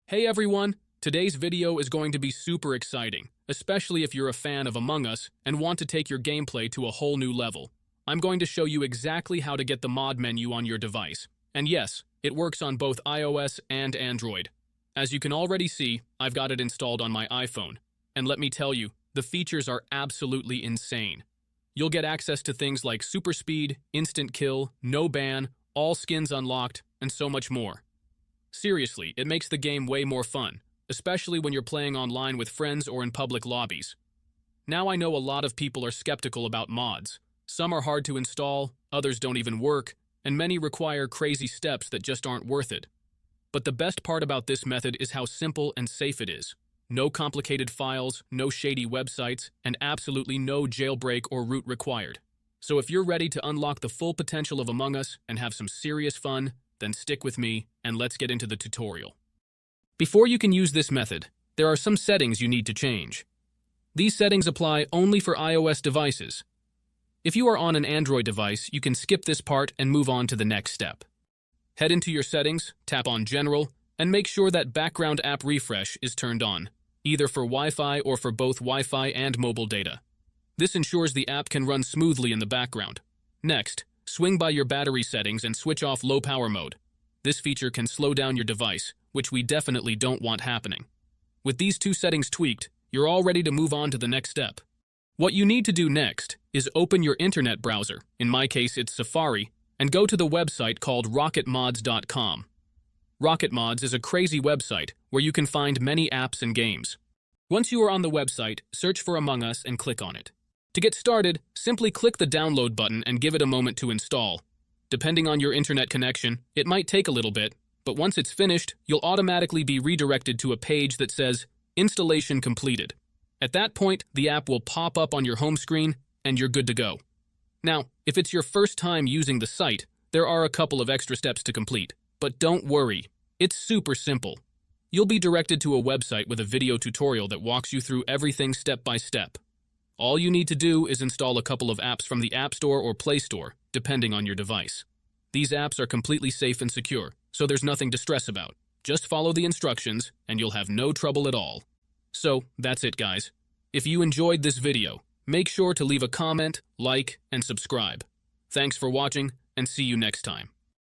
Hey everyone! Today's video is going to be super exciting, especially if you're a fan of Among Us and want to take your gameplay to a whole new level. I'm going to show you exactly how to get the mod menu on your device. And yes, it works on both iOS and Android. As you can already see, I've got it installed on my iPhone. And let me tell you, the features are absolutely insane. You'll get access to things like super speed, instant kill, no ban, all skins unlocked, and so much more. Seriously, it makes the game way more fun, especially when you're playing online with friends or in public lobbies. Now I know a lot of people are skeptical about mods. Some are hard to install, others don't even work, and many require crazy steps that just aren't worth it. But the best part about this method is how simple and safe it is. No complicated files, no shady websites, and absolutely no jailbreak or root required. So if you're ready to unlock the full potential of Among Us and have some serious fun, then stick with me and let's get into the tutorial. Before you can use this method, there are some settings you need to change. These settings apply only for iOS devices. If you are on an Android device, you can skip this part and move on to the next step. Head into your settings, tap on General, and make sure that background app refresh is turned on, either for Wi-Fi or for both Wi-Fi and mobile data. This ensures the app can run smoothly in the background. Next, swing by your battery settings and switch off low power mode. This feature can slow down your device, which we definitely don't want happening. With these two settings tweaked, you're all ready to move on to the next step. What you need to do next is open your internet browser, in my case it's Safari, and go to the website called rocketmods.com. RocketMods is a crazy website where you can find many apps and games. Once you are on the website, search for Among Us and click on it. To get started, simply click the download button and give it a moment to install. Depending on your internet connection, it might take a little bit, but once it's finished, you'll automatically be redirected to a page that says, Installation completed. At that point, the app will pop up on your home screen, and you're good to go. Now, if it's your first time using the site, there are a couple of extra steps to complete. But don't worry, it's super simple. You'll be directed to a website with a video tutorial that walks you through everything step by step. All you need to do is install a couple of apps from the App Store or Play Store, depending on your device. These apps are completely safe and secure, so there's nothing to stress about. Just follow the instructions, and you'll have no trouble at all. So, that's it guys. If you enjoyed this video, make sure to leave a comment, like, and subscribe. Thanks for watching, and see you next time.